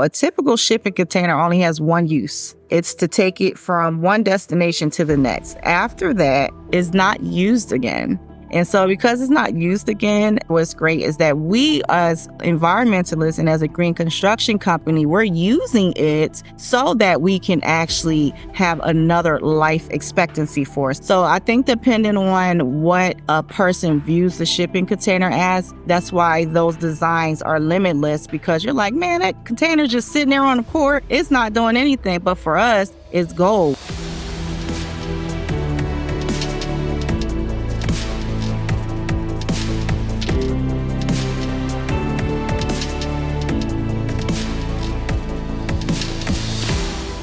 A typical shipping container only has one use. It's to take it from one destination to the next. After that, it's not used again. And so because it's not used again, what's great is that we as environmentalists and as a green construction company, we're using it so that we can actually have another life expectancy for us. So I think depending on what a person views the shipping container as, that's why those designs are limitless, because you're like, man, that container's just sitting there on the port. It's not doing anything. But for us, it's gold.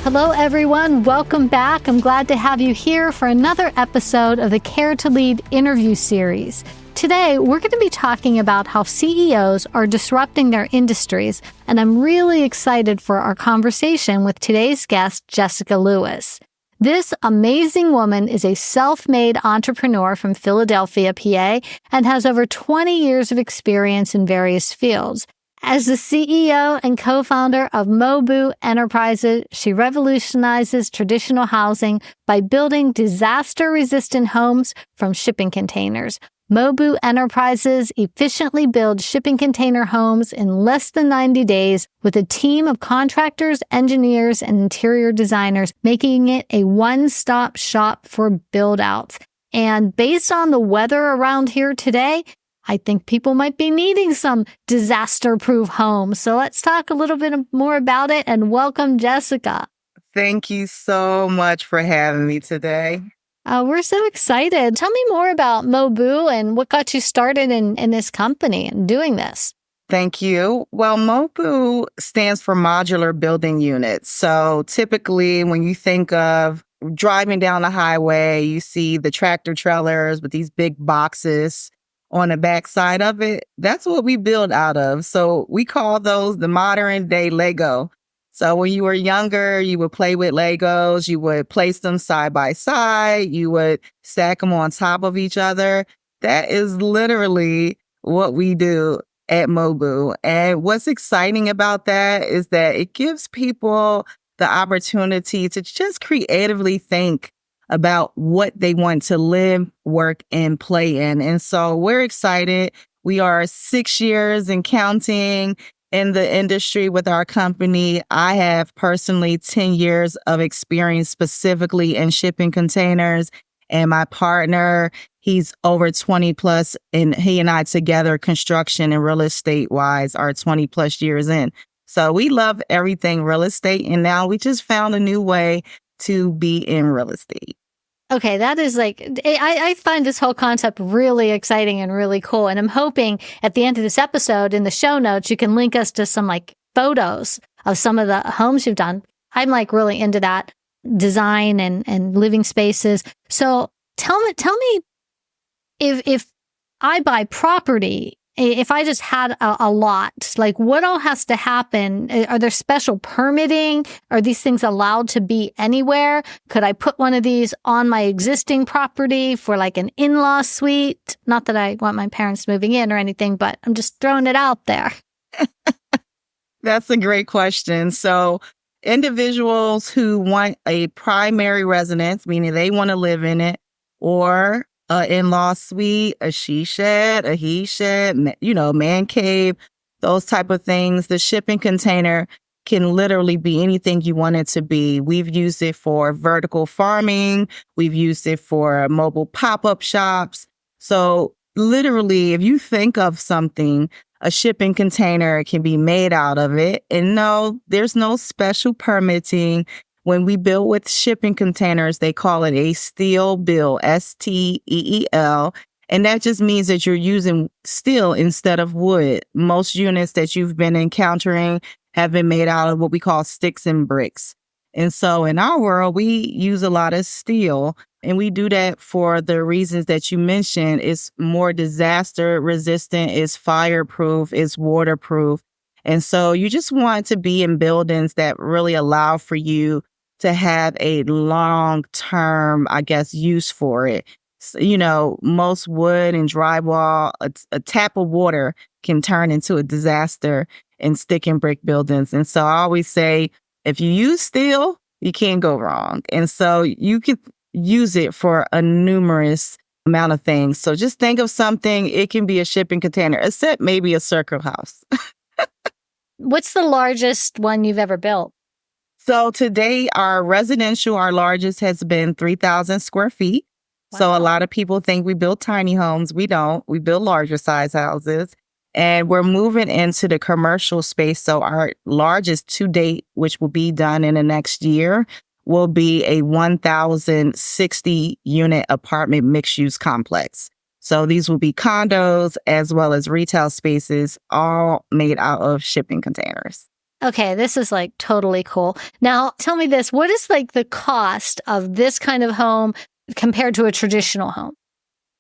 Hello, everyone. Welcome back. I'm glad to have you here for another episode of the Care to Lead interview series. Today, we're going to be talking about how CEOs are disrupting their industries, and I'm really excited for our conversation with today's guest, Jessica Lewis. This amazing woman is a self-made entrepreneur from Philadelphia, PA, and has over 20 years of experience in various fields. As the CEO and co-founder of Mobu Enterprises, she revolutionizes traditional housing by building disaster-resistant homes from shipping containers. Mobu Enterprises efficiently builds shipping container homes in less than 90 days with a team of contractors, engineers, and interior designers, making it a one-stop shop for buildouts. And based on the weather around here today, I think people might be needing some disaster-proof homes. So let's talk a little bit more about it, and welcome, Jessica. Thank you so much for having me today. We're so excited. Tell me more about Mobu and what got you started in this company and doing this. Thank you. Well, Mobu stands for Modular Building Units. So typically when you think of driving down the highway, you see the tractor trailers with these big boxes on the backside of it. That's what we build out of. So we call those the modern day Lego. So when you were younger, you would play with Legos, you would place them side by side, you would stack them on top of each other. That is literally what we do at Mobu. And what's exciting about that is that it gives people the opportunity to just creatively think about what they want to live, work, and play in. And so we're excited. We are 6 years and counting in the industry with our company. I have personally 10 years of experience specifically in shipping containers. And my partner, he's over 20 plus, and he and I together, construction and real estate wise, are 20 plus years in. So we love everything real estate. And now we just found a new way to be in real estate. Okay, that is I find this whole concept really exciting and really cool. And I'm hoping at the end of this episode in the show notes, you can link us to some photos of some of the homes you've done. I'm really into that design and living spaces. So tell me if I buy property, if I just had a lot, what all has to happen? Are there special permitting? Are these things allowed to be anywhere? Could I put one of these on my existing property for an in-law suite? Not that I want my parents moving in or anything, but I'm just throwing it out there. That's a great question. So individuals who want a primary residence, meaning they want to live in it, or an in-law suite, a she shed, a he shed, man cave, those type of things. The shipping container can literally be anything you want it to be. We've used it for vertical farming. We've used it for mobile pop-up shops. So literally, if you think of something, a shipping container can be made out of it. And no, there's no special permitting. When we build with shipping containers, they call it a steel bill, STEEL. And that just means that you're using steel instead of wood. Most units that you've been encountering have been made out of what we call sticks and bricks. And so in our world, we use a lot of steel. And we do that for the reasons that you mentioned. It's more disaster resistant, it's fireproof, it's waterproof. And so you just want to be in buildings that really allow for you to have a long-term, use for it. So, most wood and drywall, a tap of water can turn into a disaster. in stick and brick buildings. And so I always say, if you use steel, you can't go wrong. And so you could use it for a numerous amount of things. So just think of something, it can be a shipping container, except maybe a circle house. What's the largest one you've ever built? So today, our largest has been 3,000 square feet. Wow. So a lot of people think we build tiny homes. We don't. We build larger size houses. And we're moving into the commercial space. So our largest to date, which will be done in the next year, will be a 1,060 unit apartment mixed use complex. So these will be condos as well as retail spaces, all made out of shipping containers. Okay, this is like totally cool. Now, tell me this, what is like the cost of this kind of home compared to a traditional home?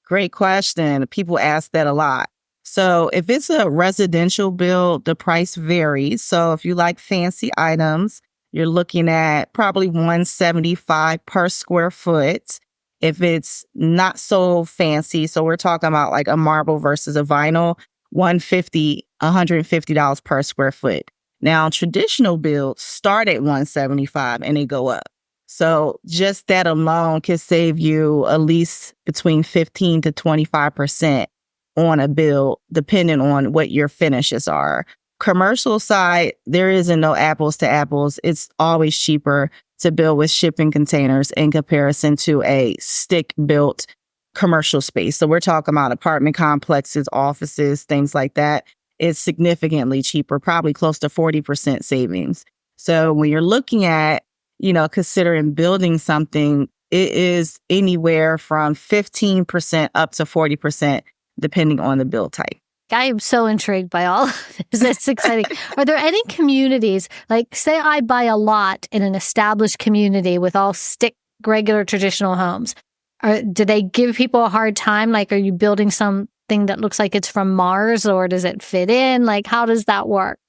Great question. People ask that a lot. So if it's a residential build, the price varies. So if you like fancy items, you're looking at probably $175 per square foot. If it's not so fancy, so we're talking about like a marble versus a vinyl, $150 per square foot. Now, traditional builds start at $175 and they go up. So just that alone can save you at least between 15 to 25% on a build, depending on what your finishes are. Commercial side, there isn't no apples to apples. It's always cheaper to build with shipping containers in comparison to a stick-built commercial space. So we're talking about apartment complexes, offices, things like that. It's significantly cheaper, probably close to 40% savings. So when you're looking at, considering building something, it is anywhere from 15% up to 40%, depending on the build type. I am so intrigued by all of this. It's exciting. Are there any communities, like say I buy a lot in an established community with all stick, regular traditional homes, do they give people a hard time? Like, are you building something that looks like it's from Mars, or does it fit in? Like, how does that work?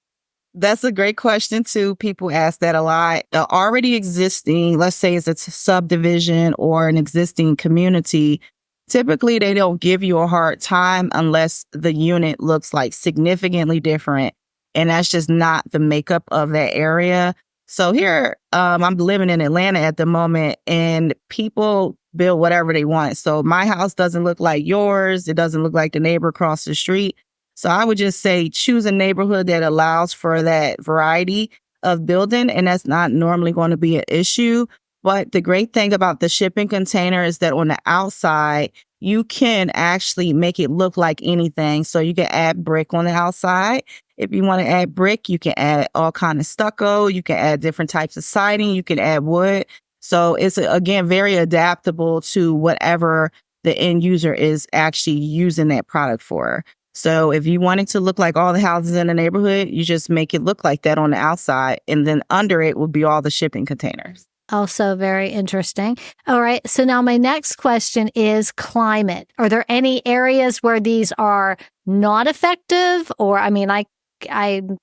That's a great question too. People ask that a lot. The already existing, let's say it's a subdivision or an existing community, typically they don't give you a hard time unless the unit looks like significantly different. And that's just not the makeup of that area. So here, I'm living in Atlanta at the moment, and people build whatever they want. So my house doesn't look like yours. It doesn't look like the neighbor across the street. So I would just say choose a neighborhood that allows for that variety of building, and that's not normally going to be an issue. But the great thing about the shipping container is that on the outside, you can actually make it look like anything. So you can add brick on the outside. If you want to add brick, you can add all kind of stucco. You can add different types of siding. You can add wood. So it's, again, very adaptable to whatever the end user is actually using that product for. So if you want it to look like all the houses in the neighborhood, you just make it look like that on the outside. And then under it will be all the shipping containers. Also very interesting. All right. So now my next question is climate. Are there any areas where these are not effective? Or, I'm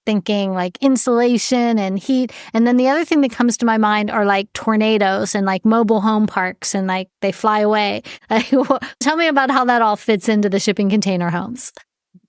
thinking like insulation and heat. And then the other thing that comes to my mind are like tornadoes and like mobile home parks and like they fly away. Tell me about how that all fits into the shipping container homes.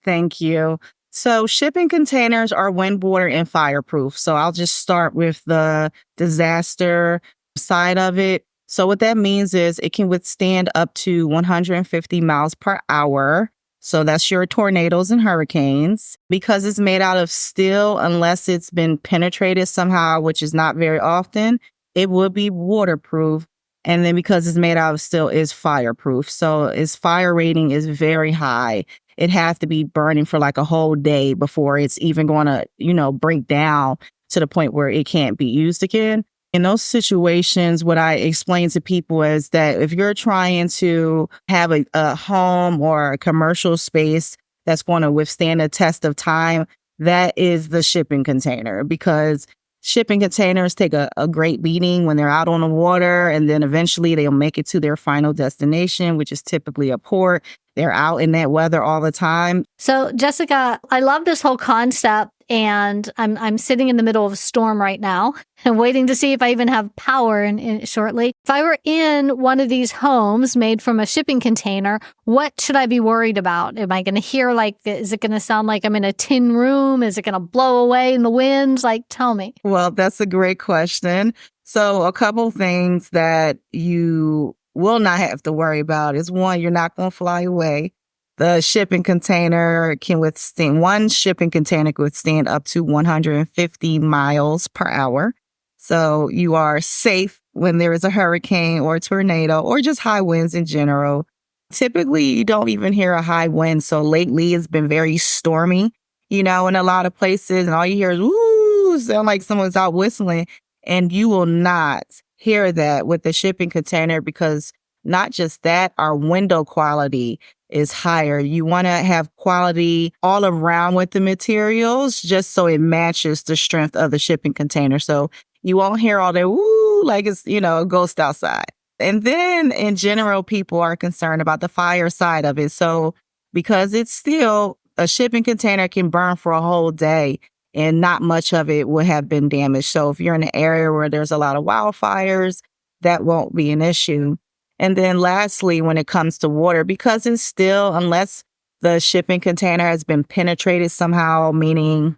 Thank you. So shipping containers are wind, water, and fireproof. So I'll just start with the disaster side of it. So what that means is it can withstand up to 150 miles per hour. So that's your tornadoes and hurricanes. Because it's made out of steel, unless it's been penetrated somehow, which is not very often, it will be waterproof. And then because it's made out of steel, it's fireproof. So its fire rating is very high. It has to be burning for like a whole day before it's even going to, break down to the point where it can't be used again. In those situations, what I explain to people is that if you're trying to have a home or a commercial space that's going to withstand a test of time, that is the shipping container, because shipping containers take a great beating when they're out on the water, and then eventually they'll make it to their final destination, which is typically a port. They're out in that weather all the time. So, Jessica, I love this whole concept, and I'm sitting in the middle of a storm right now and waiting to see if I even have power in shortly. If I were in one of these homes made from a shipping container, what should I be worried about? Am I going to hear is it going to sound like I'm in a tin room? Is it going to blow away in the wind? Tell me. Well, that's a great question. So a couple things that you will not have to worry about is one, you're not going to fly away. The shipping container can withstand, one shipping container can withstand up to 150 miles per hour. So you are safe when there is a hurricane or a tornado or just high winds in general. Typically, you don't even hear a high wind. So lately it's been very stormy, in a lot of places, and all you hear is, ooh, sound like someone's out whistling. And you will not hear that with the shipping container because not just that, our window quality is higher. You want to have quality all around with the materials just so it matches the strength of the shipping container. So you won't hear all that, woo, like it's, a ghost outside. And then in general, people are concerned about the fire side of it. So because it's steel, a shipping container can burn for a whole day and not much of it would have been damaged. So if you're in an area where there's a lot of wildfires, that won't be an issue. And then lastly, when it comes to water, because it's steel, unless the shipping container has been penetrated somehow, meaning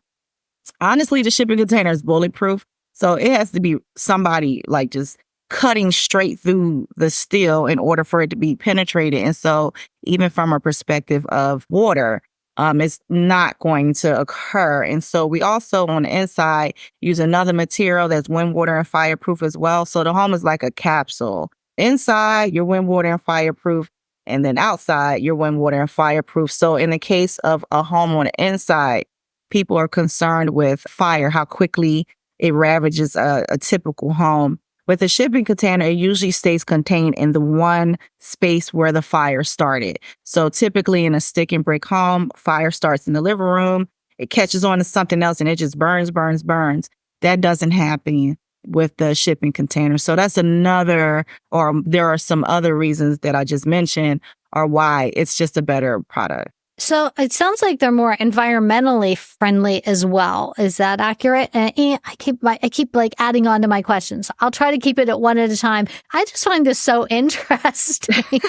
honestly, the shipping container is bulletproof. So it has to be somebody just cutting straight through the steel in order for it to be penetrated. And so even from a perspective of water, it's not going to occur. And so we also on the inside use another material that's wind, water, and fireproof as well. So the home is like a capsule. Inside, you're wind, water, and fireproof. And then outside, you're wind, water, and fireproof. So in the case of a home on the inside, people are concerned with fire, how quickly it ravages a typical home. With a shipping container, it usually stays contained in the one space where the fire started. So typically in a stick and brick home, fire starts in the living room, it catches on to something else and it just burns, burns, burns. That doesn't happen with the shipping container. So that's another, or there are some other reasons that I just mentioned are why it's just a better product. So it sounds like they're more environmentally friendly as well. Is that accurate? And I keep adding on to my questions. I'll try to keep it at one at a time. I just find this so interesting.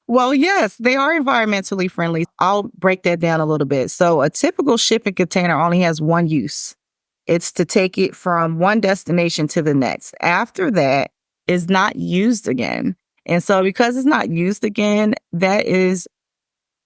Well, yes, they are environmentally friendly. I'll break that down a little bit. So a typical shipping container only has one use. It's to take it from one destination to the next. After that, it's not used again. And so because it's not used again, that is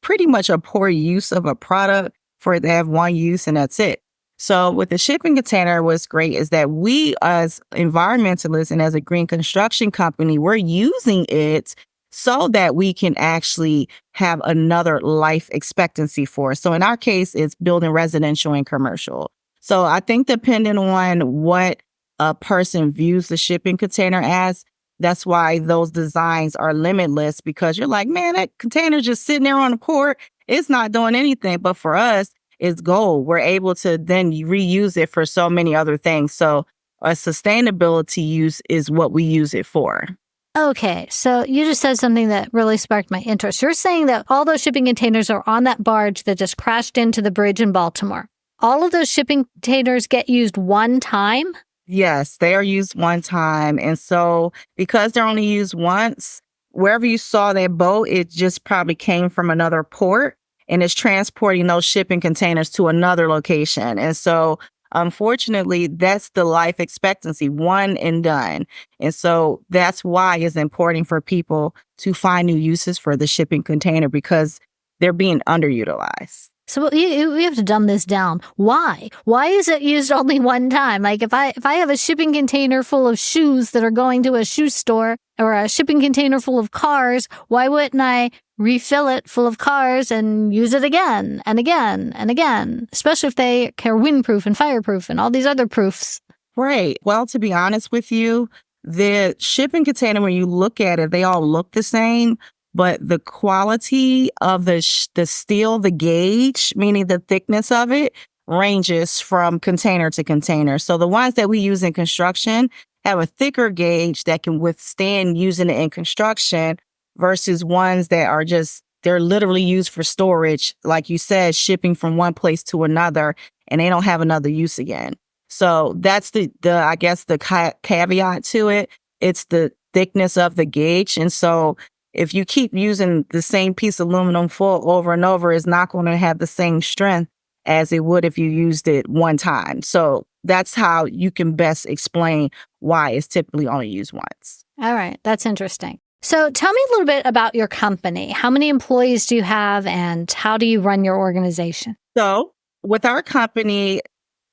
pretty much a poor use of a product for it to have one use and that's it. So with the shipping container, what's great is that we as environmentalists and as a green construction company, we're using it so that we can actually have another life expectancy for it. So in our case, it's building residential and commercial. So I think depending on what a person views the shipping container as, that's why those designs are limitless because you're like, man, that container just sitting there on the port. It's not doing anything. But for us, it's gold. We're able to then reuse it for so many other things. So a sustainability use is what we use it for. Okay, so you just said something that really sparked my interest. You're saying that all those shipping containers are on that barge that just crashed into the bridge in Baltimore. All of those shipping containers get used one time? Yes, they are used one time. And so because they're only used once, wherever you saw that boat, it just probably came from another port and it's transporting those shipping containers to another location. And so unfortunately, that's the life expectancy, one and done. And so that's why it's important for people to find new uses for the shipping container because they're being underutilized. So we have to dumb this down. Why? Why is it used only one time? Like if I have a shipping container full of shoes that are going to a shoe store or a shipping container full of cars, why wouldn't I refill it full of cars and use it again and again and again, especially if they are windproof and fireproof and all these other proofs? Right. Well, to be honest with you, the shipping container, when you look at it, they all look the same. But the quality of the steel, the gauge, meaning the thickness of it, ranges from container to container. So the ones that we use in construction have a thicker gauge that can withstand using it in construction, versus ones that are just, they're literally used for storage, like you said, shipping from one place to another, and they don't have another use again. So that's the I guess the caveat to it. It's the thickness of the gauge. And so if you keep using the same piece of aluminum foil over and over, it's not going to have the same strength as it would if you used it one time. So that's how you can best explain why it's typically only used once. All right. That's interesting. So tell me a little bit about your company. How many employees do you have and how do you run your organization? So with our company,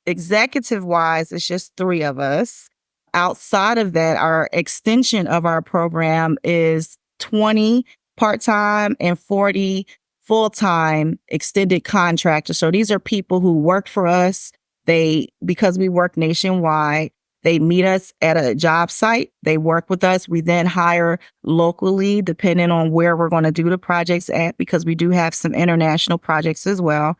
executive wise, it's just 3 of us. Outside of that, our extension of our program is 20 part-time and 40 full-time extended contractors. So these are people who work for us. Because we work nationwide, they meet us at a job site. They work with us. We then hire locally, depending on where we're going to do the projects at, because we do have some international projects as well.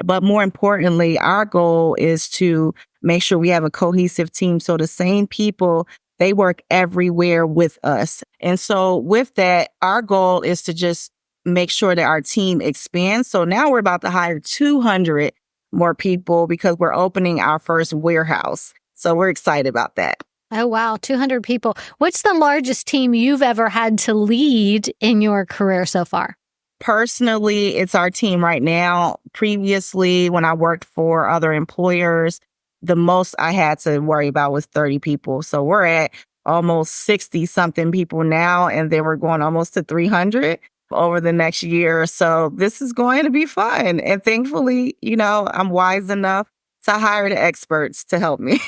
But more importantly, our goal is to make sure we have a cohesive team. So the same people, they work everywhere with us. And so with that, our goal is to just make sure that our team expands. So now we're about to hire 200 more people because we're opening our first warehouse. So we're excited about that. Oh, wow. 200 people. What's the largest team you've ever had to lead in your career so far? Personally, it's our team right now. Previously, when I worked for other employers, the most I had to worry about was 30 people. So we're at almost 60 something people now, and then we're going almost to 300 over the next year. So this is going to be fun. And thankfully, I'm wise enough to hire the experts to help me.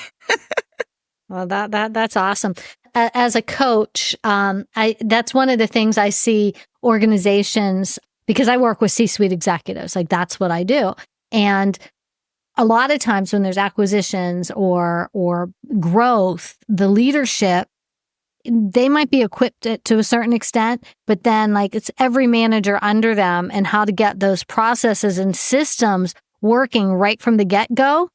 Well, that's awesome. As a coach, that's one of the things I see organizations, because I work with C-suite executives, like that's what I do. And a lot of times when there's acquisitions or growth, the leadership, they might be equipped to a certain extent, but then like it's every manager under them and how to get those processes and systems working right from the get-go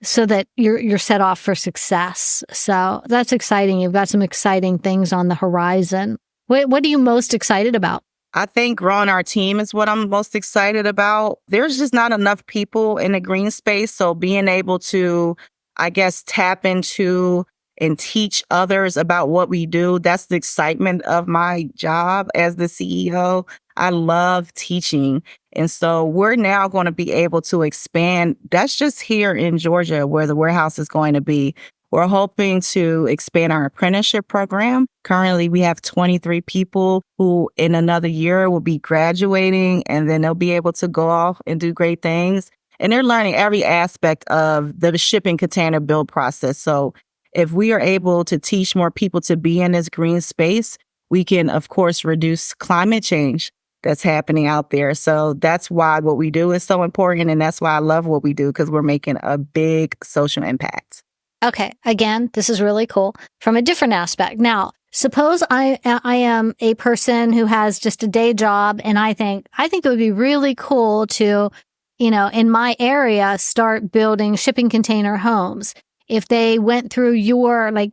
so that you're set off for success. So that's exciting. You've got some exciting things on the horizon. What are you most excited about? I think growing our team is what I'm most excited about. There's just not enough people in the green space. So being able to, I guess, tap into and teach others about what we do, that's the excitement of my job as the CEO. I love teaching. And so we're now going to be able to expand. That's just here in Georgia where the warehouse is going to be. We're hoping to expand our apprenticeship program. Currently, we have 23 people who in another year will be graduating, and then they'll be able to go off and do great things. And they're learning every aspect of the shipping container build process. So if we are able to teach more people to be in this green space, we can, of course, reduce climate change that's happening out there. So that's why what we do is so important. And that's why I love what we do, because we're making a big social impact. Okay. Again, this is really cool from a different aspect. Now, suppose I am a person who has just a day job, and I think it would be really cool to, in my area, start building shipping container homes. If they went through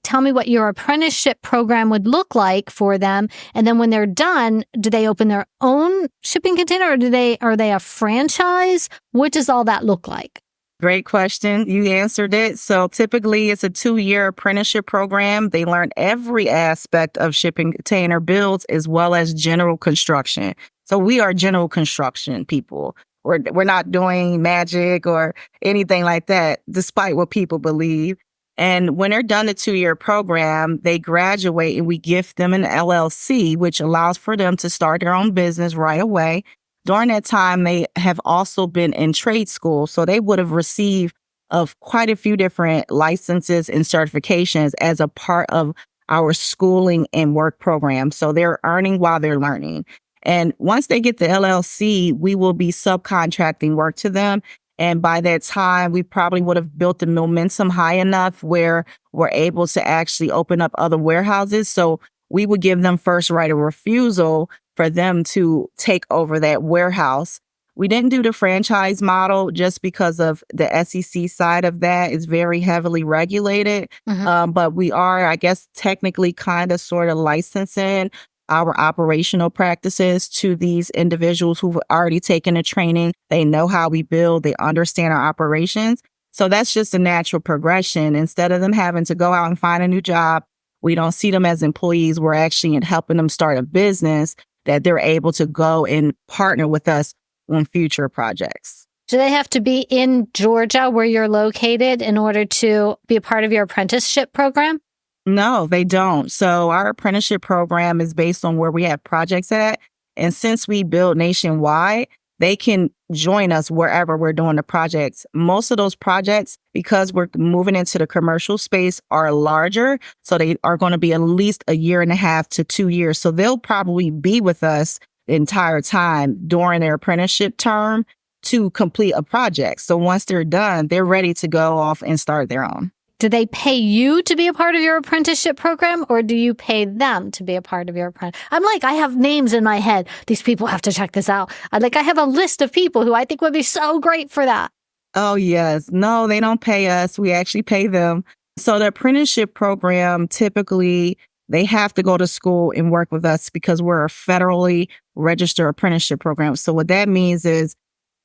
tell me what your apprenticeship program would look like for them. And then when they're done, do they open their own shipping container, or are they a franchise? What does all that look like? Great question. You answered it. So typically it's a 2-year apprenticeship program. They learn every aspect of shipping container builds as well as general construction. So we are general construction people. We're not doing magic or anything like that, despite what people believe. And when they're done the 2-year program, they graduate and we gift them an LLC, which allows for them to start their own business right away. During that time, they have also been in trade school. So they would have received of quite a few different licenses and certifications as a part of our schooling and work program. So they're earning while they're learning. And once they get the LLC, we will be subcontracting work to them. And by that time, we probably would have built the momentum high enough where we're able to actually open up other warehouses. So we would give them first right of refusal for them to take over that warehouse. We didn't do the franchise model just because of the SEC side of that. It's very heavily regulated. But we are, I guess, technically kind of sort of licensing our operational practices to these individuals who've already taken the training. They know how we build, they understand our operations. So that's just a natural progression. Instead of them having to go out and find a new job, we don't see them as employees. We're actually in helping them start a business that they're able to go and partner with us on future projects. Do they have to be in Georgia where you're located in order to be a part of your apprenticeship program? No, they don't. So our apprenticeship program is based on where we have projects at. And since we build nationwide, they can join us wherever we're doing the projects. Most of those projects, because we're moving into the commercial space, are larger. So they are going to be at least 1.5 to 2 years. So they'll probably be with us the entire time during their apprenticeship term to complete a project. So once they're done, they're ready to go off and start their own. Do they pay you to be a part of your apprenticeship program, or do you pay them to be a part of your apprenticeship? I have names in my head. These people have to check this out. I have a list of people who I think would be so great for that. Oh, yes. No, they don't pay us. We actually pay them. So the apprenticeship program, typically, they have to go to school and work with us because we're a federally registered apprenticeship program. So what that means is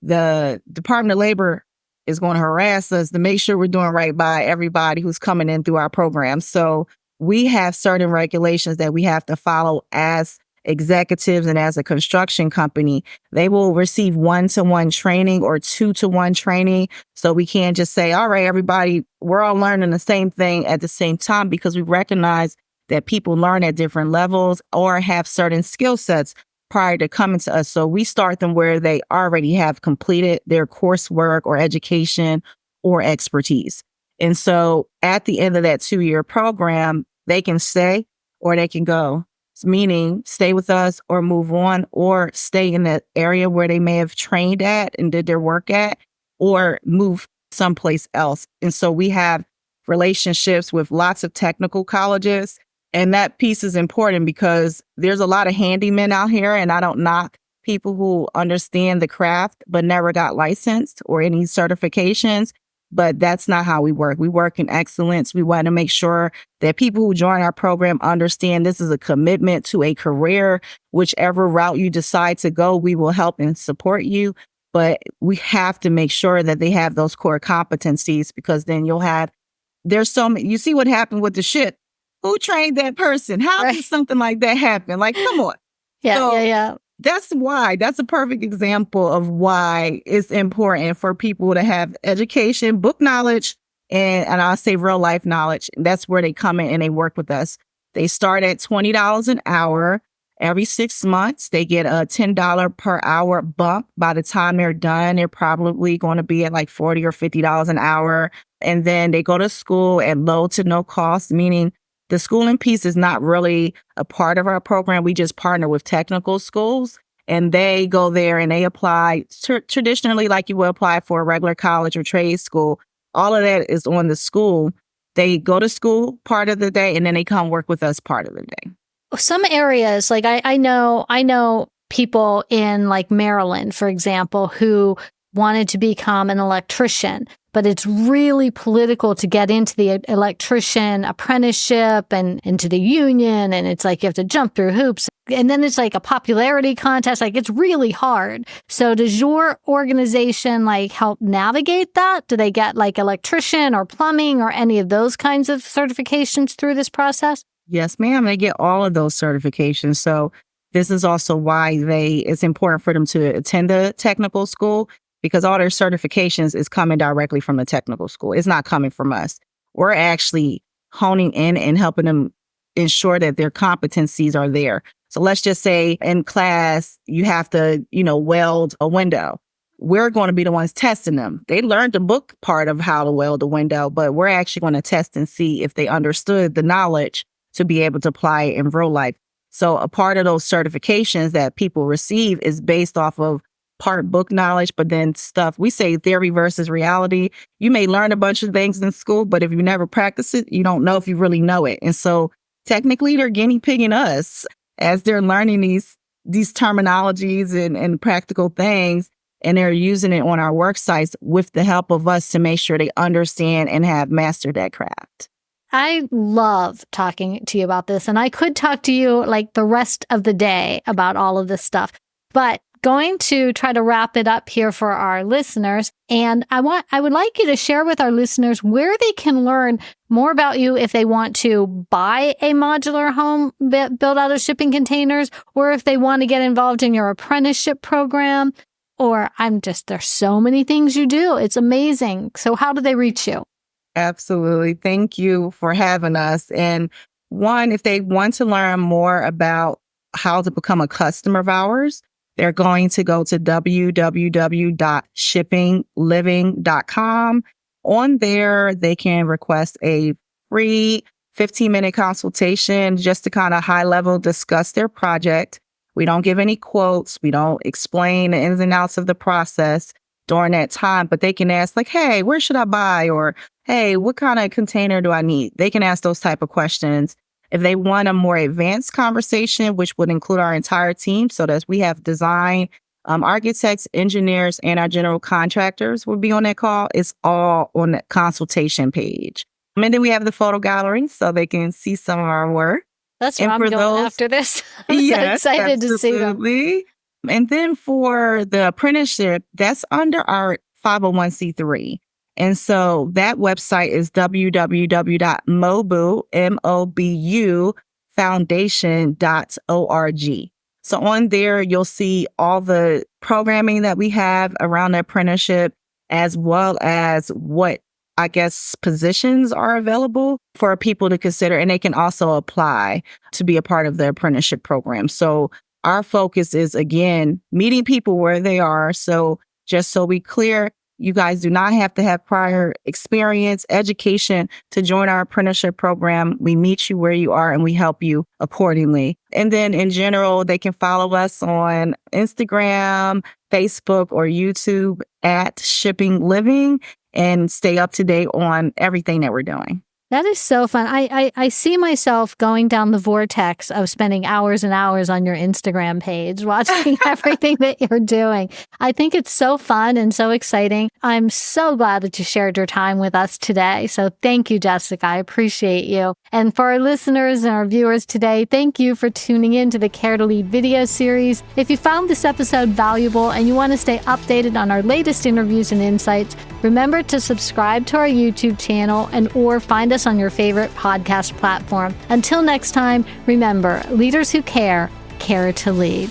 the Department of Labor is going to harass us to make sure we're doing right by everybody who's coming in through our program. So we have certain regulations that we have to follow as executives and as a construction company. They will receive 1-to-1 training or 2-to-1 training. So we can't just say, all right, everybody, we're all learning the same thing at the same time, because we recognize that people learn at different levels or have certain skill sets prior to coming to us. So we start them where they already have completed their coursework or education or expertise. And so at the end of that 2-year program, they can stay or they can go, meaning stay with us or move on, or stay in the area where they may have trained at and did their work at, or move someplace else. And so we have relationships with lots of technical colleges. And that piece is important because there's a lot of handymen out here, and I don't knock people who understand the craft but never got licensed or any certifications. But that's not how we work. We work in excellence. We want to make sure that people who join our program understand this is a commitment to a career. Whichever route you decide to go, we will help and support you. But we have to make sure that they have those core competencies, because then there's so many. You see what happened with the shit. Who trained that person? How Right. did something like that happen? Like, come on. Yeah. That's a perfect example of why it's important for people to have education, book knowledge, and I'll say real life knowledge. That's where they come in and they work with us. They start at $20 an hour. Every 6 months, they get a $10 per hour bump. By the time they're done, they're probably going to be at like $40 or $50 an hour. And then they go to school at low to no cost, meaning the schooling piece is not really a part of our program. We just partner with technical schools, and they go there and they apply traditionally like you would apply for a regular college or trade school. All of that is on the school. They go to school part of the day, and then they come work with us part of the day. Some areas, like I know people in like Maryland, for example, who wanted to become an electrician, but it's really political to get into the electrician apprenticeship and into the union. And it's like you have to jump through hoops. And then it's like a popularity contest. Like it's really hard. So does your organization like help navigate that? Do they get like electrician or plumbing or any of those kinds of certifications through this process? Yes, ma'am. They get all of those certifications. So this is also why it's important for them to attend a technical school, because all their certifications is coming directly from the technical school. It's not coming from us. We're actually honing in and helping them ensure that their competencies are there. So let's just say in class, you have to, weld a window. We're going to be the ones testing them. They learned the book part of how to weld a window, but we're actually going to test and see if they understood the knowledge to be able to apply it in real life. So a part of those certifications that people receive is based off of part book knowledge, but then stuff, we say theory versus reality. You may learn a bunch of things in school, but if you never practice it, you don't know if you really know it. And so technically they're guinea pigging us as they're learning these terminologies and practical things, and they're using it on our work sites with the help of us to make sure they understand and have mastered that craft. I love talking to you about this, and I could talk to you like the rest of the day about all of this stuff, but going to try to wrap it up here for our listeners. And I would like you to share with our listeners where they can learn more about you if they want to buy a modular home built out of shipping containers, or if they want to get involved in your apprenticeship program, or there's so many things you do. It's amazing. So how do they reach you? Absolutely. Thank you for having us. And one, if they want to learn more about how to become a customer of ours, they're going to go to www.shippingliving.com. On there, they can request a free 15-minute consultation just to kind of high level discuss their project. We don't give any quotes. We don't explain the ins and outs of the process during that time, but they can ask like, hey, where should I buy? Or, hey, what kind of container do I need? They can ask those type of questions. If they want a more advanced conversation, which would include our entire team, so that we have design, architects, engineers, and our general contractors will be on that call. It's all on the consultation page. And then we have the photo gallery so they can see some of our work. That's where I'm going after this. I'm so excited to see them. And then for the apprenticeship, that's under our 501c3. And so that website is www.mobu, foundation.org. So on there, you'll see all the programming that we have around the apprenticeship, as well as what, I guess, positions are available for people to consider. And they can also apply to be a part of the apprenticeship program. So our focus is, again, meeting people where they are. So just so we clear, you guys do not have to have prior experience, education to join our apprenticeship program. We meet you where you are and we help you accordingly. And then in general, they can follow us on Instagram, Facebook, or YouTube at Shipping Living and stay up to date on everything that we're doing. That is so fun. I see myself going down the vortex of spending hours and hours on your Instagram page, watching everything that you're doing. I think it's so fun and so exciting. I'm so glad that you shared your time with us today. So thank you, Jessica. I appreciate you. And for our listeners and our viewers today, thank you for tuning in to the Care to Lead video series. If you found this episode valuable and you want to stay updated on our latest interviews and insights, remember to subscribe to our YouTube channel or find us on your favorite podcast platform. Until next time, remember, leaders who care to lead.